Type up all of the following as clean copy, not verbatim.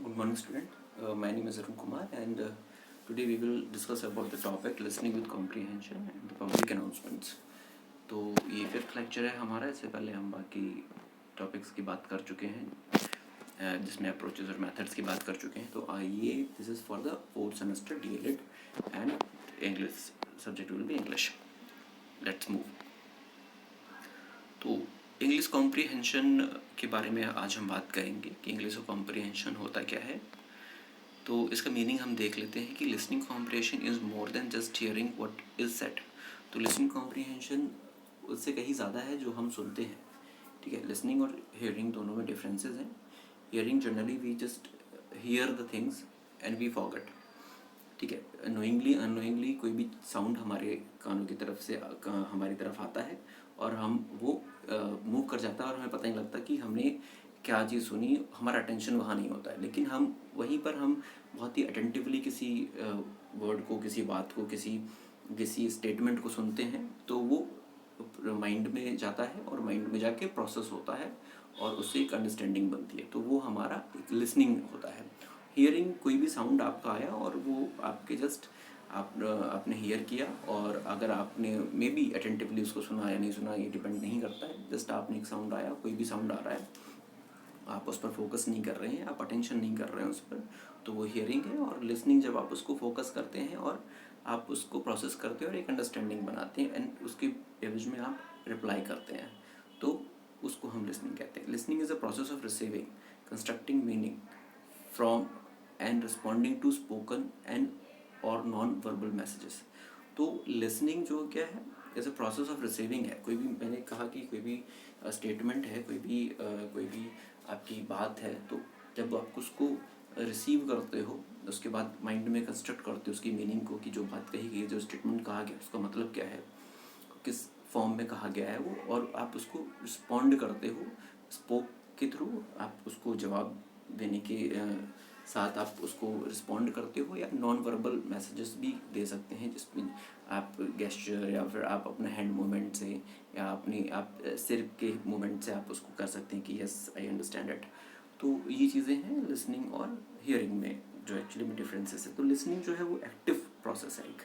Good morning, student. My name is Arun Kumar, and today we will discuss about the topic listening with comprehension and the public announcements. तो ये fifth lecture है हमारा. इससे पहले हम बाकी topics की बात कर चुके हैं, जिसमें अप्रोचेस और मेथड्स की बात कर चुके हैं. तो आइए, this is for the fourth semester DLED and English subject will be English. Let's move. तो इंग्लिश कॉम्प्रीहेंशन के बारे में आज हम बात करेंगे कि इंग्लिश कॉम्प्रीहेंशन होता क्या है. तो इसका मीनिंग हम देख लेते हैं कि listening comprehension is more than just hearing what is said. तो लिसनिंग कॉम्प्रीहेंशन उससे कहीं ज़्यादा है जो हम सुनते हैं. ठीक है, लिसनिंग और हियरिंग दोनों में डिफरेंसेस हैं. Hearing generally we just hear the things and we forget. ठीक है, नोइंगली अननोइंगली कोई भी साउंड हमारे कानों की तरफ से हमारी तरफ आता है और हम वो मूव कर जाता है और हमें पता नहीं लगता कि हमने क्या चीज़ सुनी. हमारा अटेंशन वहाँ नहीं होता है, लेकिन हम वहीं पर हम बहुत ही अटेंटिवली किसी वर्ड को, किसी बात को, किसी स्टेटमेंट को सुनते हैं. तो वो माइंड में जाता है और माइंड में जाके प्रोसेस होता है और उससे एक अंडरस्टैंडिंग बनती है. तो वो हमारा एक लिसनिंग होता है. हियरिंग कोई भी साउंड आपका आया और वो आपके जस्ट आपने हियर किया, और अगर आपने मे बी अटेंटिवली उसको सुना या नहीं सुना ये डिपेंड नहीं करता है. जस्ट आपने एक साउंड आया, कोई भी साउंड आ रहा है, आप उस पर फोकस नहीं कर रहे हैं, आप अटेंशन नहीं कर रहे हैं उस पर, तो वो हियरिंग है. और लिसनिंग जब आप उसको फोकस करते हैं और आप उसको प्रोसेस करते हैं और एक अंडरस्टैंडिंग बनाते हैं एंड उसके एवज में आप रिप्लाई करते हैं, तो उसको हम लिसनिंग कहते हैं. Listening is a process of receiving, constructing meaning from and responding to spoken and or non verbal messages. तो लिसनिंग जो क्या है, as a process of receiving है. कोई भी, मैंने कहा कि कोई भी स्टेटमेंट है, कोई भी आपकी बात है, तो जब आप उसको रिसीव करते हो उसके बाद माइंड में कंस्ट्रक्ट करते हो उसकी मीनिंग को, कि जो बात कही गई, जो स्टेटमेंट कहा गया उसका मतलब क्या है, किस फॉर्म में कहा गया है वो, और आप उसको रिस्पॉन्ड करते हो स्पोक के थ्रू. आप उसको जवाब देने के साथ आप उसको रिस्पॉन्ड करते हो, या नॉन वर्बल मैसेजेस भी दे सकते हैं जिसमें आप गेस्चर या फिर आप अपना हैंड मूवमेंट से या आप सिर के मूवमेंट से आप उसको कर सकते हैं कि यस आई अंडरस्टैंड इट. तो ये चीज़ें हैं लिसनिंग और हियरिंग में जो एक्चुअली में डिफरेंसेस है. तो लिसनिंग जो है वो एक्टिव प्रोसेस है. एक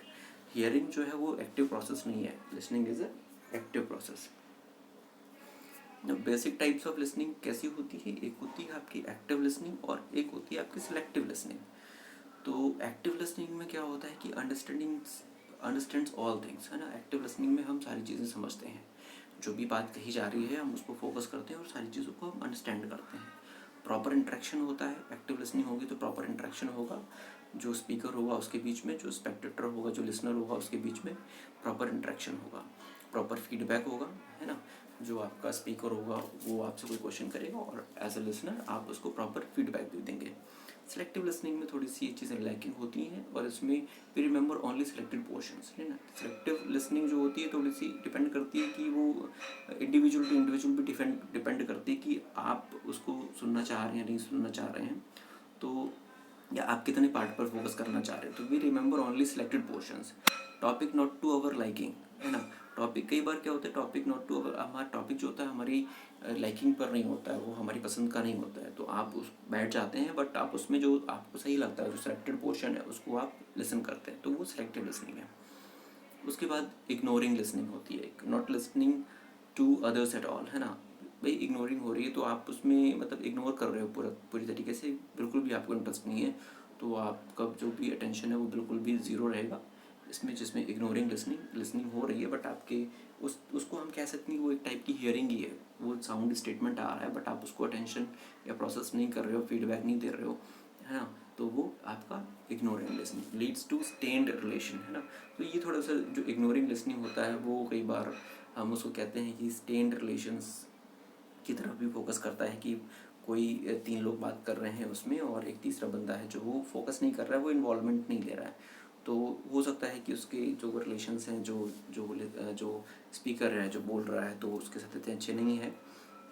हियरिंग जो है वो एक्टिव प्रोसेस नहीं है. Listening is a active process. Basic types of listening कैसी होती है, एक होती है आपकी एक्टिव लिसनिंग और एक होती है आपकी सिलेक्टिव लिसनिंग. तो एक्टिव लिसनिंग में क्या होता है कि अंडरस्टैंड्स ऑल थिंग्स, है ना. एक्टिव लिसनिंग में हम सारी चीज़ें समझते हैं, जो भी बात कही जा रही है हम उसको फोकस करते हैं और सारी चीज़ों को हम अंडरस्टैंड करते हैं. प्रॉपर इंटरेक्शन होता है. एक्टिव लिसनिंग होगी तो प्रॉपर इंटरेक्शन होगा, जो स्पीकर होगा उसके बीच में, जो स्पेक्टेटर होगा, जो लिसनर होगा उसके बीच में प्रॉपर इंटरेक्शन होगा, प्रॉपर फीडबैक होगा, है ना. जो आपका स्पीकर होगा वो आपसे कोई क्वेश्चन करेगा और एज अ लिसनर आप उसको प्रॉपर फीडबैक भी देंगे. सेलेक्टिव लिसनिंग में थोड़ी सी चीज़ें लैकिंग होती हैं और इसमें we remember only selected portions, है ना. सेलेक्टिव लिसनिंग जो होती है थोड़ी सी डिपेंड करती है कि वो इंडिविजुअल टू इंडिविजुअल भी डिपेंड करती है कि आप उसको सुनना चाह रहे हैं या नहीं सुनना चाह रहे हैं, तो या आप कितने पार्ट पर फोकस करना चाह रहे हैं. तो we remember only selected portions. Topic not to our liking, है ना. टॉपिक कई बार क्या होता है, टॉपिक नॉट टू अवर, हमारा टॉपिक जो होता है हमारी लाइकिंग पर नहीं होता है, वो हमारी पसंद का नहीं होता है, तो आप उस बैठ जाते हैं, बट आप उसमें जो आपको सही लगता है, जो सिलेक्टेड पोर्शन है उसको आप लिसन करते हैं, तो वो सिलेक्टिव लिसनिंग है. उसके बाद इग्नोरिंग लिसनिंग होती है, not listening to others at all, है ना. भाई इग्नोरिंग हो रही है तो आप उसमें मतलब इग्नोर कर रहे हो पूरी तरीके से, बिल्कुल भी आपको इंटरेस्ट नहीं है, तो आपका जो भी अटेंशन है वो बिल्कुल भी ज़ीरो रहेगा इसमें, जिसमें इग्नोरिंग लिसनिंग हो रही है. बट आपके उसको हम कह सकते हैं वो एक टाइप की हियरिंग ही है. वो साउंड स्टेटमेंट आ रहा है बट आप उसको अटेंशन या प्रोसेस नहीं कर रहे हो, फीडबैक नहीं दे रहे हो, है ना. तो वो आपका ignoring listening leads to strained relation, है ना. तो ये थोड़ा सा जो इग्नोरिंग लिसनिंग होता है वो कई बार हम उसको कहते हैं कि स्टेन्ड रिलेशंस की तरफ भी फोकस करता है, कि कोई 3 लोग बात कर रहे हैं उसमें और एक तीसरा बंदा है जो वो फोकस नहीं कर रहा है, वो इन्वॉल्वमेंट नहीं ले रहा है. तो हो सकता है कि उसके जो रिलेशंस हैं, जो स्पीकर है जो बोल रहा है तो उसके साथ इतने अच्छे नहीं है,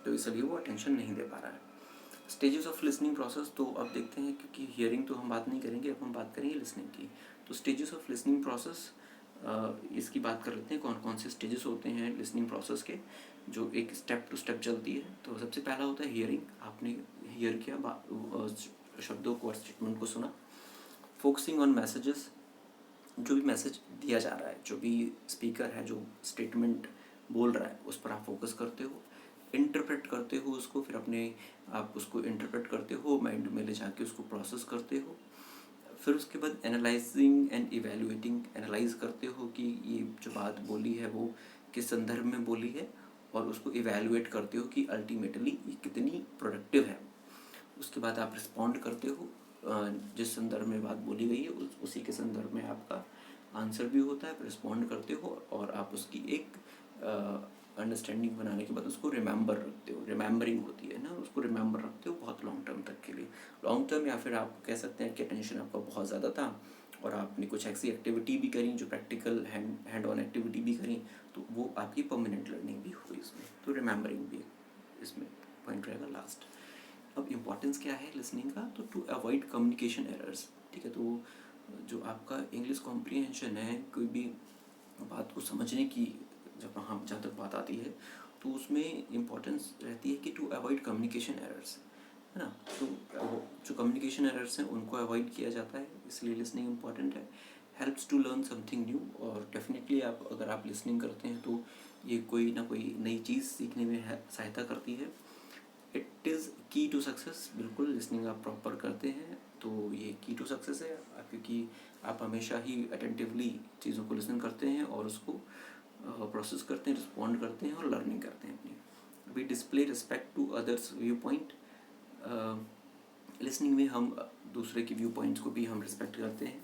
तो इसलिए वो अटेंशन नहीं दे पा रहा है. स्टेजेस ऑफ लिसनिंग प्रोसेस, तो अब देखते हैं, क्योंकि हियरिंग तो हम बात नहीं करेंगे, अब हम बात करेंगे लिसनिंग की. तो स्टेजेस ऑफ लिसनिंग प्रोसेस, इसकी बात कर लेते हैं कौन कौन से स्टेजेस होते हैं लिसनिंग प्रोसेस के, जो एक स्टेप टू स्टेप चलती है. तो सबसे पहला होता है हियरिंग. आपने हियर किया शब्दों को और स्टेटमेंट को सुना। फोकसिंग ऑन मैसेजेस, जो भी मैसेज दिया जा रहा है, जो भी स्पीकर है जो स्टेटमेंट बोल रहा है उस पर आप फोकस करते हो, इंटरप्रेट करते हो उसको, फिर आप उसको इंटरप्रेट करते हो, माइंड में ले जाके उसको प्रोसेस करते हो। फिर उसके बाद एनालाइजिंग एंड इवेल्युएटिंग, एनालाइज करते हो कि ये जो बात बोली है वो किस संदर्भ में बोली है, और उसको इवेल्युएट करते हो कि अल्टीमेटली ये कितनी प्रोडक्टिव है। उसके बाद आप रिस्पॉन्ड करते हो, जिस संदर्भ में बात बोली गई है उसी के संदर्भ में आपका आंसर भी होता है, रिस्पॉन्ड करते हो, और आप उसकी एक अंडरस्टैंडिंग बनाने के बाद उसको रिमेंबर रखते हो, रिमेंबरिंग होती है ना, उसको रिमेंबर रखते हो बहुत लॉन्ग टर्म तक के लिए। लॉन्ग टर्म, या फिर आप कह सकते हैं कि अटेंशन आपका बहुत ज़्यादा था और आपने कुछ ऐसी एक्टिविटी भी करी जो प्रैक्टिकल हैंड ऑन एक्टिविटी भी करी, तो वो आपकी परमानेंट लर्निंग भी हुई इसमें, तो रिमेंबरिंग भी इसमें पॉइंट रहेगा लास्ट। अब इम्पॉर्टेंस क्या है लिसनिंग का, तो टू अवॉइड कम्युनिकेशन एरर्स, ठीक है। तो जो आपका इंग्लिश कॉम्प्रीहेंशन है, कोई भी बात को समझने की जब हम जहाँ तक बात आती है, तो उसमें इम्पॉर्टेंस रहती है कि टू अवॉइड कम्युनिकेशन एरर्स, है ना। तो जो कम्युनिकेशन एरर्स हैं उनको अवॉइड किया जाता है, इसलिए लिसनिंग इम्पॉर्टेंट है। Helps to learn something new, और डेफिनेटली अगर आप लिसनिंग करते हैं तो ये कोई ना कोई नई चीज़ सीखने में सहायता करती है। इट इज़ की टू सक्सेस, बिल्कुल लिसनिंग आप प्रॉपर करते हैं तो ये की टू सक्सेस है, क्योंकि आप हमेशा ही अटेंटिवली चीज़ों को लिसन करते हैं और उसको प्रोसेस करते हैं, रिस्पॉन्ड करते हैं और लर्निंग करते हैं अपनी। We display respect to others view point, listening में हम दूसरे के व्यू पॉइंट्स को भी हम रिस्पेक्ट करते हैं,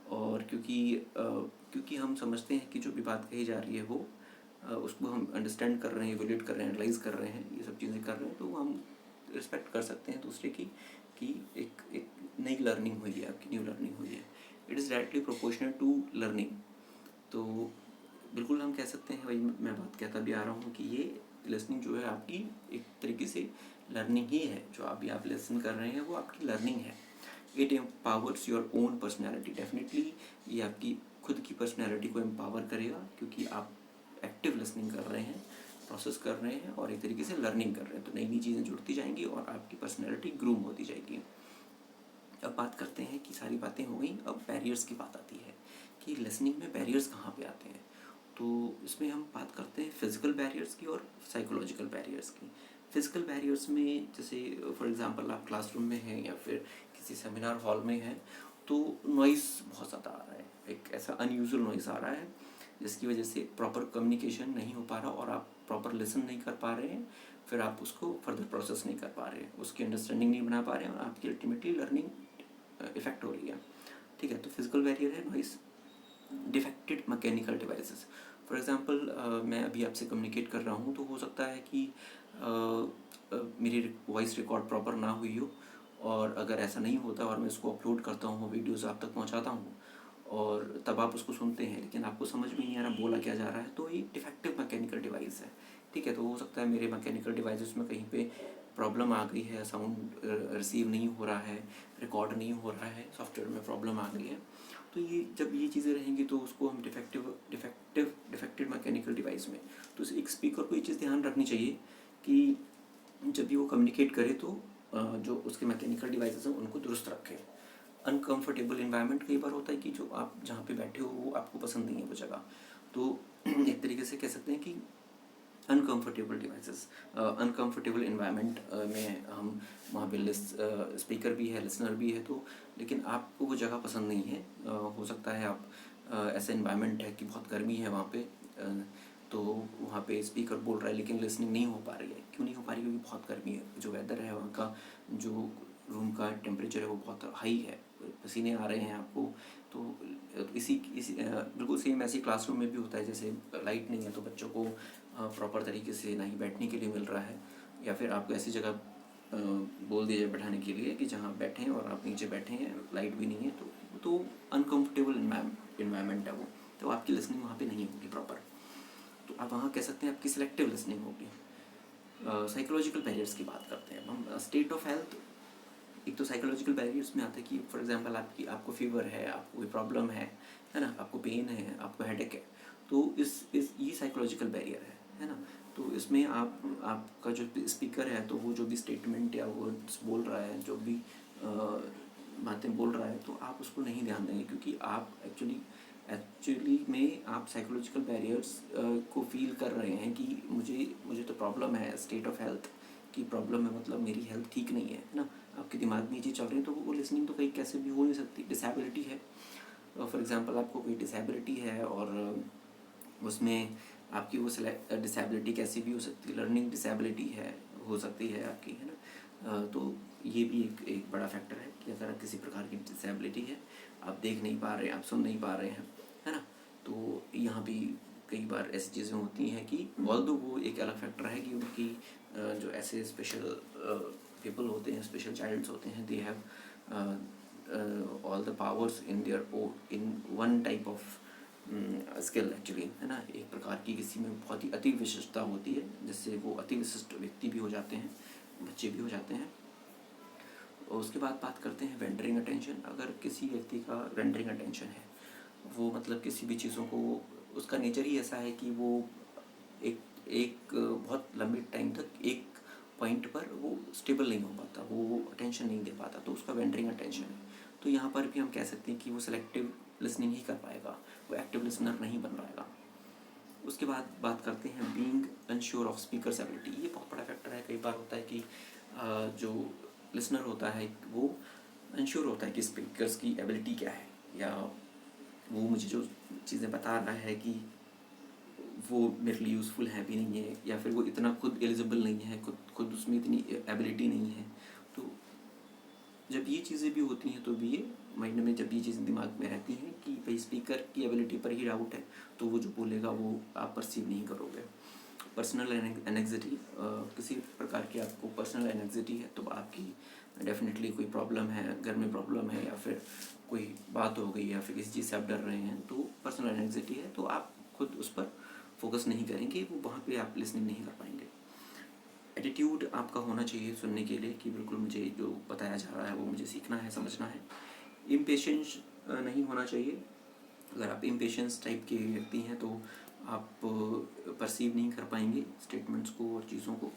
और क्योंकि हम समझते हैं कि जो भी बात कही जा रही है वो उसको हम अंडरस्टैंड कर रहे हैं, इवैल्यूएट कर रहे हैं, एनालाइज कर रहे हैं, ये सब चीज़ें कर रहे हैं, तो हम रिस्पेक्ट कर सकते हैं दूसरे की कि एक नई लर्निंग हुई है, आपकी न्यू लर्निंग हुई है। It is directly proportional to learning, तो बिल्कुल हम कह सकते हैं, वही मैं बात कहता भी आ रहा हूँ कि ये लिसनिंग जो है आपकी एक तरीके से लर्निंग ही है, जो अभी आप लिसन कर रहे हैं वो आपकी लर्निंग है। It empowers your own personality, definitely ये आपकी खुद की पर्सनैलिटी को एम्पावर करेगा, क्योंकि आप एक्टिव लिसनिंग कर रहे हैं, प्रोसेस कर रहे हैं और एक तरीके से लर्निंग कर रहे हैं, तो नई नई चीज़ें जुड़ती जाएंगी और आपकी पर्सनैलिटी ग्रूम होती जाएगी। अब बात करते हैं कि सारी बातें हो गई, अब बैरियर्स की बात आती है कि लिसनिंग में बैरियर्स कहाँ पे आते हैं। तो इसमें हम बात करते हैं फिज़िकल बैरियर्स की और साइकोलॉजिकल बैरियर्स की। फिज़िकल बैरियर्स में जैसे फॉर एग्जांपल आप क्लासरूम में हैं या फिर किसी सेमिनार हॉल में हैं, तो नॉइज़ बहुत ज़्यादा आ रहा है, एक ऐसा अनयूजुअल नॉइज़ आ रहा है जिसकी वजह से प्रॉपर कम्युनिकेशन नहीं हो पा रहा और आप प्रॉपर लिसन नहीं कर पा रहे हैं, फिर आप उसको फर्दर प्रोसेस नहीं कर पा रहे हैं, उसकी अंडरस्टैंडिंग नहीं बना पा रहे हैं और आपकी अल्टीमेटली लर्निंग इफेक्ट हो रही है, ठीक है। तो फिजिकल बैरियर है noise. Defected mechanical devices, for example मैं अभी आपसे कम्युनिकेट कर रहा हूँ, तो हो सकता है कि मेरी वॉइस रिकॉर्ड प्रॉपर ना हुई हो, और अगर ऐसा नहीं होता और मैं इसको अपलोड करता हूँ, वीडियोज़ आप तक पहुँचाता हूँ और तब आप उसको सुनते हैं लेकिन आपको समझ में नहीं आ रहा बोला क्या जा रहा है, तो ये डिफेक्टिव मैकेनिकल डिवाइस है, ठीक है। तो हो सकता है मेरे मैकेनिकल डिवाइसेस में कहीं पे प्रॉब्लम आ गई है, साउंड रिसीव नहीं हो रहा है, रिकॉर्ड नहीं हो रहा है, सॉफ्टवेयर में प्रॉब्लम आ गई है, तो ये जब ये चीज़ें रहेंगी तो उसको हम डिफेक्टेड मैकेनिकल डिवाइस में, तो एक स्पीकर को ये चीज़ ध्यान रखनी चाहिए कि जब भी वो कम्युनिकेट करे तो जो उसके मैकेनिकल डिवाइसेस हैं उनको दुरुस्त रखें। अनकम्फर्टेबल इन्वायरमेंट कई बार होता है कि जो आप जहाँ पे बैठे हो वो आपको पसंद नहीं है वो जगह, तो एक तरीके से कह सकते हैं कि अनकम्फर्टेबल डिवाइसेस, अनकम्फर्टेबल इन्वायरमेंट में हम वहाँ पे स्पीकर भी है, लिसनर भी है, तो लेकिन आपको वो जगह पसंद नहीं है, हो सकता है आप ऐसा इन्वायरमेंट है कि बहुत गर्मी है वहाँ पे, तो वहाँ पे स्पीकर बोल रहा है लेकिन लिसनिंग नहीं हो पा रही है, क्यों नहीं हो पा रही है? क्योंकि बहुत गर्मी है, जो वेदर है वहाँ का, जो रूम का टेम्परेचर है वो बहुत हाई है, पसीने आ रहे हैं आपको, तो इसी बिल्कुल सेम ऐसे क्लासरूम में भी होता है, जैसे लाइट नहीं है तो बच्चों को प्रॉपर तरीके से ना ही बैठने के लिए मिल रहा है, या फिर आपको ऐसी जगह बोल दिया जाए बैठाने के लिए कि जहाँ बैठें और आप नीचे बैठे हैं, लाइट भी नहीं है, तो अनकम्फर्टेबल इन्वायरमेंट है वो, तो आपकी लिसनिंग वहाँ पे नहीं होगी प्रॉपर, तो आप वहाँ कह सकते हैं आपकी सिलेक्टिव लिसनिंग होगी। साइकोलॉजिकल बैरियर्स की बात करते हैं हम, स्टेट ऑफ हेल्थ। एक तो साइकोलॉजिकल बैरियर्स में आता है कि फॉर एग्जांपल आपको फीवर है, आपको कोई प्रॉब्लम है ना, आपको पेन है, आपको हेडेक है, तो इस ये साइकोलॉजिकल बैरियर है ना। तो इसमें आपका जो स्पीकर है तो वो जो भी स्टेटमेंट या वो बोल रहा है, जो भी बातें बोल रहा है तो आप उसको नहीं ध्यान देंगे, क्योंकि आप एक्चुअली में आप साइकोलॉजिकल बैरियर्स को फील कर रहे हैं कि मुझे तो प्रॉब्लम है, स्टेट ऑफ हेल्थ की प्रॉब्लम है, मतलब मेरी हेल्थ ठीक नहीं है ना। आपके दिमाग में ये चीज़ चल रही है, तो वो लिसनिंग तो कहीं कैसे भी हो नहीं सकती। डिसेबिलिटी है, फॉर एग्जांपल आपको कोई डिसेबिलिटी है और उसमें आपकी वो डिसेबिलिटी कैसी भी हो सकती है, लर्निंग डिसेबिलिटी है, हो सकती है आपकी, है ना। तो ये भी एक बड़ा फैक्टर है कि अगर किसी प्रकार की डिसेबिलिटी है, आप देख नहीं पा रहे हैं, आप सुन नहीं पा रहे हैं, है ना। तो यहाँ भी कई बार ऐसी चीज़ें होती हैं कि ऑल्दो वो एक अलग फैक्टर है कि उनकी जो ऐसे स्पेशल पीपल होते हैं, स्पेशल चाइल्ड्स होते हैं, they have all the powers in in one type of skill actually, है ना। एक प्रकार की किसी में बहुत ही अति विशिष्टता होती है, जिससे वो अति विशिष्ट व्यक्ति भी हो जाते हैं, बच्चे भी हो जाते हैं। और उसके बाद बात करते हैं वेंडरिंग अटेंशन। अगर किसी व्यक्ति का वेंडरिंग अटेंशन है, वो मतलब किसी भी चीज़ों को, उसका नेचर ही ऐसा है कि वो एक एक बहुत लंबे टाइम तक एक पॉइंट पर वो स्टेबल नहीं हो पाता, वो अटेंशन नहीं दे पाता, तो उसका वेंडरिंग अटेंशन है। तो यहाँ पर भी हम कह सकते हैं कि वो सेलेक्टिव लिसनिंग ही कर पाएगा, वो एक्टिव लिसनर नहीं बन पाएगा। उसके बाद बात करते हैं being unsure of speakers ability. ये बहुत बड़ा फैक्टर है। कई बार होता है कि जो लिसनर होता है वो अनश्योर होता है कि स्पीकर्स की एबिलिटी क्या है, या वो मुझे जो चीज़ें बता रहा है कि वो मेरे लिए यूज़फुल है भी नहीं है, या फिर वो इतना खुद एलिजिबल नहीं है, खुद उसमें इतनी एबिलिटी नहीं है। तो जब ये चीज़ें भी होती हैं, तो भी ये माइंड में जब ये चीज़ें दिमाग में रहती हैं कि भाई स्पीकर की एबिलिटी पर ही डाउट है, तो वो जो बोलेगा वो आप परसीव नहीं करोगे। पर्सनल एनेक्सिटी, किसी प्रकार की आपको पर्सनल एनेक्सिटी है, तो आपकी डेफिनेटली कोई प्रॉब्लम है, घर में प्रॉब्लम है, या फिर कोई बात हो गई, या फिर किसी चीज़ से आप डर रहे हैं, तो पर्सनल एनेक्सिटी है, तो आप खुद उस पर फोकस नहीं करेंगे, वो वहाँ पे आप लिसनिंग नहीं कर पाएंगे। एटीट्यूड आपका होना चाहिए सुनने के लिए कि बिल्कुल मुझे जो बताया जा रहा है वो मुझे सीखना है, समझना है। इम्पेशेंस नहीं होना चाहिए। अगर आप इम्पेशेंस टाइप के व्यक्ति हैं तो आप परसीव नहीं कर पाएंगे स्टेटमेंट्स को और चीज़ों को,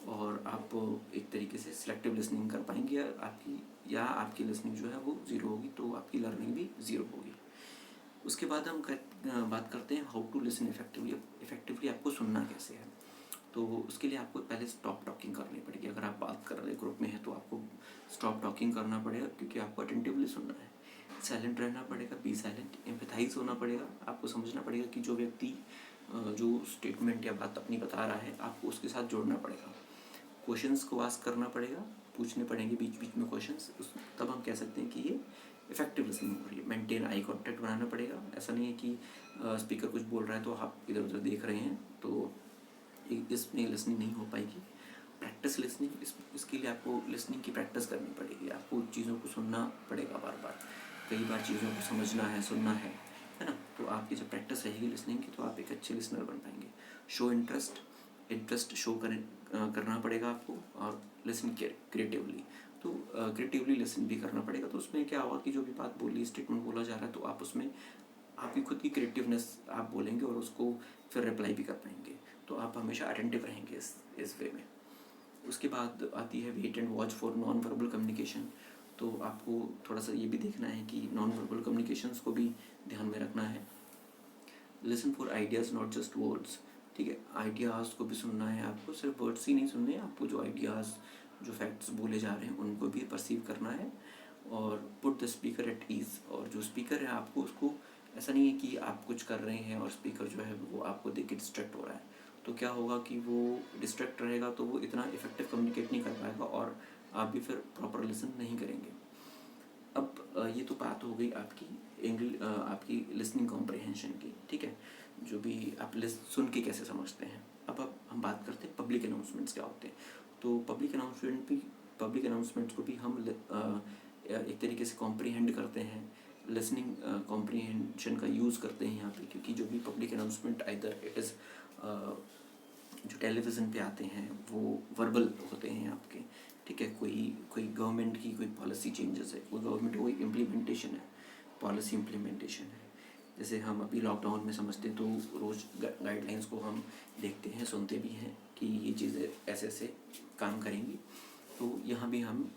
और आप एक तरीके से सिलेक्टिव लिसनिंग कर पाएंगे, या आपकी लिसनिंग जो है वो ज़ीरो होगी, तो आपकी लर्निंग भी ज़ीरो होगी। उसके बाद हम बात करते हैं हाउ टू लिसन इफेक्टिवली आपको सुनना कैसे है। तो उसके लिए आपको पहले स्टॉप टॉकिंग करनी पड़ेगी। अगर आप बात कर रहे ग्रुप में हैं तो आपको स्टॉप टॉकिंग करना पड़ेगा, क्योंकि आपको अटेंटिवली सुनना है। साइलेंट रहना पड़ेगा, बी साइलेंट। एम्पैथाइज होना पड़ेगा, आपको समझना पड़ेगा कि जो व्यक्ति जो स्टेटमेंट या बात अपनी बता रहा है, आपको उसके साथ जोड़ना पड़ेगा। क्वेश्चंस को आस्क करना पड़ेगा, पूछने पड़ेंगे बीच बीच में क्वेश्चंस, तब हम कह सकते हैं कि ये इफेक्टिव लिसनिंग हो रही है। मेंटेन आई कांटेक्ट बनाना पड़ेगा। ऐसा नहीं है कि स्पीकर कुछ बोल रहा है तो आप इधर उधर देख रहे हैं, तो इसमें लिसनिंग नहीं हो पाएगी। प्रैक्टिस लिसनिंग, इसके लिए आपको लिसनिंग की प्रैक्टिस करनी पड़ेगी। आपको चीज़ों को सुनना पड़ेगा बार बार, कई बार चीज़ों को समझना है, सुनना है ना। तो आपकी जब प्रैक्टिस रहेगी लिसनिंग की, तो आप एक अच्छे लिसनर बन पाएंगे। शो इंटरेस्ट शो करना पड़ेगा आपको, और लिसन क्रिएटिवली। तो क्रिएटिवली लिसन भी करना पड़ेगा। तो उसमें क्या होगा कि जो भी बात बोली, स्टेटमेंट बोला जा रहा है, तो आप उसमें आपकी खुद की क्रिएटिवनेस आप बोलेंगे और उसको फिर रिप्लाई भी कर पाएंगे। तो आप हमेशा अटेंटिव रहेंगे इस वे में। उसके बाद आती है wait and watch for non verbal communication. तो आपको थोड़ा सा ये भी देखना है कि नॉन वर्बल कम्युनिकेशंस को भी ध्यान में रखना है। Listen for ideas not just words. ठीक है, आइडियाज़ को भी सुनना है आपको, सिर्फ वर्ड्स ही नहीं सुनने हैं आपको, जो आइडियाज़, जो फैक्ट्स बोले जा रहे हैं उनको भी परसीव करना है। और put the speaker at ease. और जो स्पीकर है आपको उसको, ऐसा नहीं है कि आप कुछ कर रहे हैं और स्पीकर जो है वो आपको देख के डिस्ट्रैक्ट हो रहा है, तो क्या होगा कि वो डिस्ट्रैक्ट रहेगा, तो वो इतना इफेक्टिव कम्युनिकेट नहीं कर पाएगा, और आप भी फिर प्रॉपर लिसन नहीं करेंगे। अब ये तो बात हो गई आपकी लिसनिंग कॉम्प्रिहेंशन की। ठीक है, जो भी आप सुन के कैसे समझते हैं। अब हम बात करते हैं पब्लिक अनाउंसमेंट्स क्या होते हैं। तो पब्लिक अनाउंसमेंट्स को भी हम एक तरीके से कॉम्प्रिहेंड करते हैं, लिसनिंग कॉम्प्रिहेंशन का यूज़ करते हैं यहाँ पे, क्योंकि जो भी public announcement either it is जो टेलीविज़न पे आते हैं वो वर्बल होते हैं आपके। ठीक है, कोई गवर्नमेंट की कोई पॉलिसी चेंजेस है, कोई गवर्नमेंट कोई इम्प्लीमेंटेशन है, पॉलिसी इम्प्लीमेंटेशन है। जैसे हम अभी लॉकडाउन में समझते तो रोज़ गाइडलाइंस को हम देखते हैं, सुनते भी हैं कि ये चीज़ें ऐसे ऐसे काम करेंगी। तो यहाँ भी हम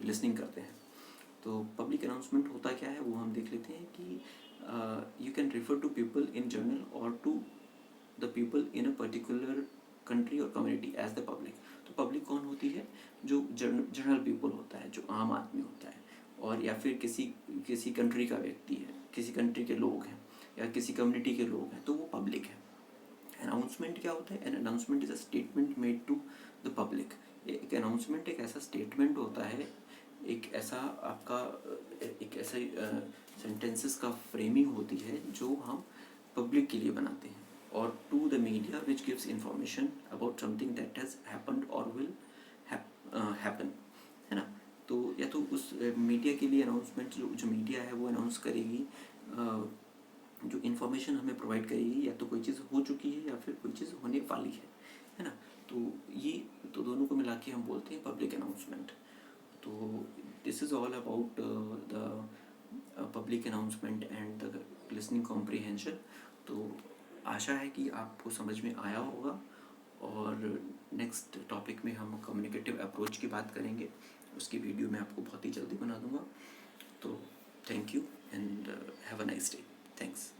लिसनिंग करते हैं। तो पब्लिक अनाउंसमेंट होता क्या है वो हम देख लेते हैं कि you can refer to people in general और to the people in a particular country और कम्युनिटी एज द पब्लिक। तो पब्लिक कौन होती है? जो जनरल पीपल होता है, जो आम आदमी होता है, और या फिर किसी कंट्री का व्यक्ति है, किसी कंट्री के लोग हैं या किसी कम्युनिटी के लोग हैं, तो वो पब्लिक है। अनाउंसमेंट क्या होता है? An announcement is a statement made to the public. एक अनाउंसमेंट एक ऐसा स्टेटमेंट होता है, एक ऐसा आपका एक ऐसा सेंटेंसेस का फ्रेमिंग होती है जो हम पब्लिक के लिए बनाते हैं, और to the media which gives information about something that has happened or will happen, है ना। तो या तो उस मीडिया के लिए अनाउंसमेंट, जो मीडिया है वो अनाउंस करेगी, जो इन्फॉर्मेशन हमें प्रोवाइड करेगी, या तो कोई चीज़ हो चुकी है या फिर कोई चीज़ होने वाली है ना। तो ये तो दोनों को मिला के हम बोलते हैं पब्लिक अनाउंसमेंट। तो this is all about the public announcement and the listening comprehension. तो आशा है कि आपको समझ में आया होगा, और नेक्स्ट टॉपिक में हम कम्युनिकेटिव अप्रोच की बात करेंगे। उसकी वीडियो मैं आपको बहुत ही जल्दी बना दूंगा। तो thank you and have a nice day. Thanks.